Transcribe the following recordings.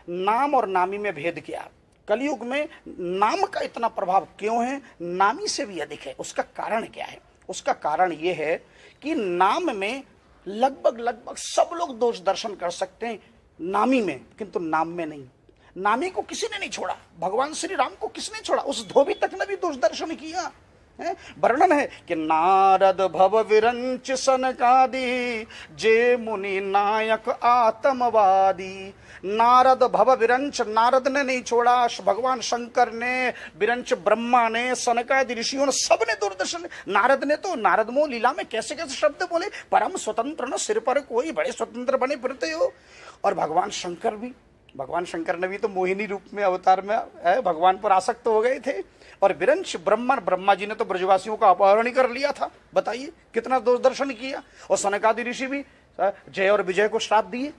नाम और नामी में भेद क्या, कलयुग में नाम का इतना प्रभाव क्यों है, नामी से भी अधिक है, उसका कारण क्या है? उसका कारण यह है कि नाम में लगभग सब लोग दोष दर्शन कर सकते हैं नामी में, किंतु नाम में नहीं। नामी को किसी ने नहीं छोड़ा, भगवान श्री राम को किसने छोड़ा? उस धोबी तक ने भी दोष दर्शन किया है। वर्णन है कि नारद भव विरंच सनकादि जे मुनि नायक आत्मवादी। नारद भव विरंच, नारद ने नहीं छोड़ा, भगवान शंकर ने, विरंच ब्रह्मा ने, सनकादि ऋषियों ने, सब ने दूरदर्शन। नारद ने तो नारद मोह लीला में कैसे कैसे शब्द बोले, परम स्वतंत्र न सिर पर कोई, बड़े स्वतंत्र बने फिरते हो। और भगवान शंकर भी, भगवान शंकर ने भी तो मोहिनी रूप में अवतार में भगवान पर आसक्त हो गए थे। और विरंच ब्रह्मा जी ने तो ब्रजवासियों का अपहरण कर लिया था, बताइए कितना दोष दर्शन किया। और सनकादि ऋषि भी जय और विजय को श्राप दिए।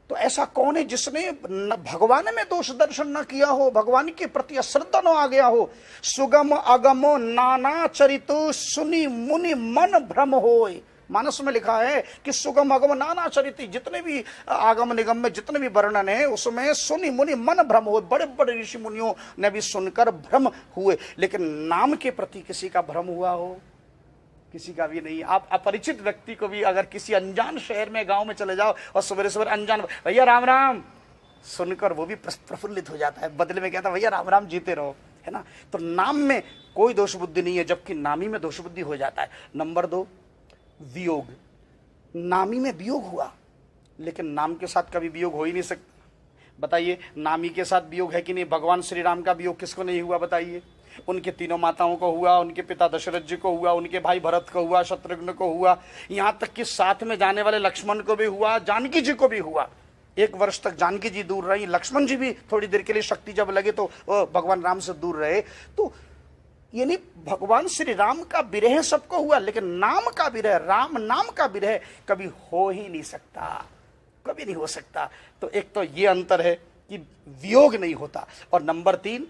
तो ऐसा कौन है जिसने भगवान में दोष दर्शन न किया हो, भगवान के प्रति अश्रद्धा न आ गया हो? सुगम अगमो नाना चरितो सुनी मुनि मन भ्रम होय। मानस में लिखा है कि सुगम अगम नाना चरित, जितने भी आगम निगम में जितने भी वर्णन है उसमें सुनी मुनि मन भ्रम हुए, बड़े बड़े ऋषि मुनियों ने भी सुनकर भ्रम हुए, लेकिन नाम के प्रति किसी का भ्रम हुआ हो? किसी का भी नहीं। आप अपरिचित व्यक्ति को भी अगर किसी अनजान शहर में गांव में चले जाओ और सवेरे सवेरे अनजान भैया राम राम सुनकर वो भी प्रफुल्लित हो जाता है, बदले में कहता है भैया राम राम जीते रहो, है ना। तो नाम में कोई दोष बुद्धि नहीं है, जबकि नामी में दोष बुद्धि हो जाता है। नंबर 2, वियोग। नामी में वियोग हुआ, लेकिन नाम के साथ कभी वियोग हो ही नहीं सकता। बताइए नामी के साथ वियोग है कि नहीं? भगवान श्री राम का वियोग किसको नहीं हुआ बताइए? उनके तीनों माताओं को हुआ, उनके पिता दशरथ जी को हुआ, उनके भाई भरत को हुआ, शत्रुघ्न को हुआ, यहां तक कि साथ में जाने वाले लक्ष्मण को भी हुआ, जानकी जी को भी हुआ। 1 वर्ष तक जानकी जी दूर रही, लक्ष्मण जी भी थोड़ी देर के लिए शक्ति जब लगे तो भगवान राम से दूर रहे। तो यानी भगवान श्री राम का विरह सबको हुआ, लेकिन नाम का विरह, राम नाम का विरह कभी हो ही नहीं सकता, कभी नहीं हो सकता। तो एक तो ये अंतर है कि वियोग नहीं होता। और नंबर 3,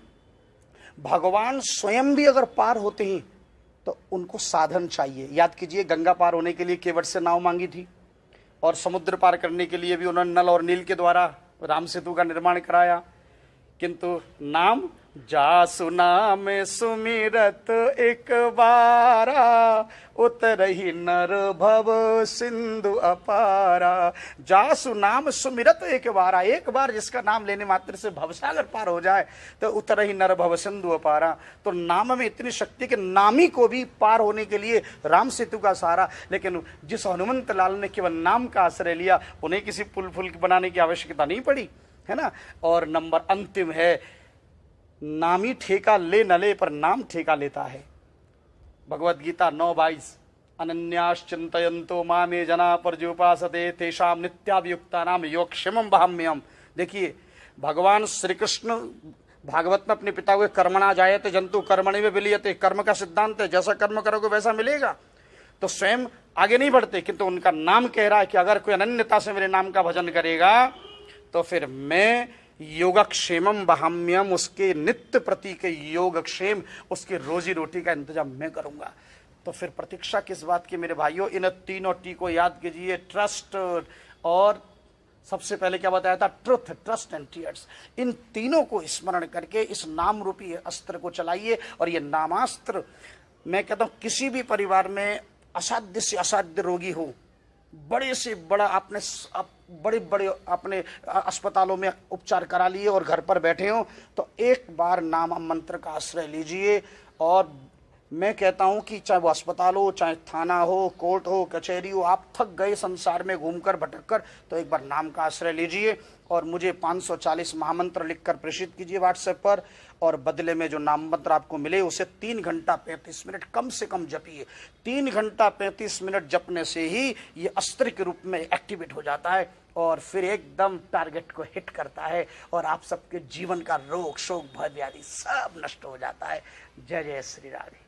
भगवान स्वयं भी अगर पार होते हैं तो उनको साधन चाहिए। याद कीजिए, गंगा पार होने के लिए केवट से नाव मांगी थी, और समुद्र पार करने के लिए भी उन्होंने नल और नील के द्वारा राम सेतु का निर्माण कराया। किंतु नाम जासु नाम सुमिरत एक बारा, उतरहि नर भव सिंधु अपारा। जासु नाम सुमिरत एक बारा, एक बार जिसका नाम लेने मात्र से भवसागर पार हो जाए तो उतरहि नर भव सिंधु अपारा। तो नाम में इतनी शक्ति कि नामी को भी पार होने के लिए राम सेतु का सहारा। लेकिन जिस हनुमंत लाल ने केवल नाम का आश्रय लिया, उन्हें किसी पुल फुल बनाने की आवश्यकता नहीं पड़ी, है ना। और नंबर अंतिम है, नामी ठेका ले न ले पर नाम ठेका लेता है। भगवत गीता 9:22, अनन्याश्चिंतयन्तो मामे जना पर्युपासते तेषां नित्याभियुक्ता नाम योगक्षेमं वहाम्यहम्। देखिए भगवान श्री कृष्ण भागवत में अपने पिता हुए कर्मणा जायते जंतु कर्मणि विलीयते, कर्म का सिद्धांत है, जैसा कर्म करोगे वैसा मिलेगा। तो स्वयं आगे नहीं बढ़ते, किंतु उनका नाम कह रहा है कि अगर कोई अनन्यता से मेरे नाम का भजन करेगा तो फिर मैं योगक्षेमम वहाम्यम, उसके नित्य प्रति के योगक्षेम, उसके रोजी रोटी का इंतजाम मैं करूंगा। तो फिर प्रतीक्षा किस बात की मेरे भाइयों? इन तीनों टी को याद कीजिए, ट्रस्ट, और सबसे पहले क्या बताया था? Truth, trust and tears. इन तीनों को स्मरण करके इस नाम रूपी अस्त्र को चलाइए। और ये नामास्त्र, मैं कहता हूं किसी भी परिवार में असाध्य से असाध्य रोगी हो, बड़े से बड़ा आपने बड़े बड़े अपने अस्पतालों में उपचार करा लिए और घर पर बैठे हो, तो एक बार नाम मंत्र का आश्रय लीजिए। और मैं कहता हूं कि चाहे वो अस्पताल हो, चाहे थाना हो, कोर्ट हो, कचहरी हो, आप थक गए संसार में घूमकर भटककर, तो एक बार नाम का आश्रय लीजिए और मुझे 540 महामंत्र लिखकर प्रेषित कीजिए व्हाट्सएप पर। और बदले में जो नाम मंत्र आपको मिले उसे 3 घंटा 35 मिनट कम से कम जपिए। 3 घंटा 35 मिनट जपने से ही ये अस्त्र के रूप में एक्टिवेट हो जाता है और फिर एकदम टारगेट को हिट करता है और आप सबके जीवन का रोग शोक भय व्याधि सब नष्ट हो जाता है। जय जय श्री राधे।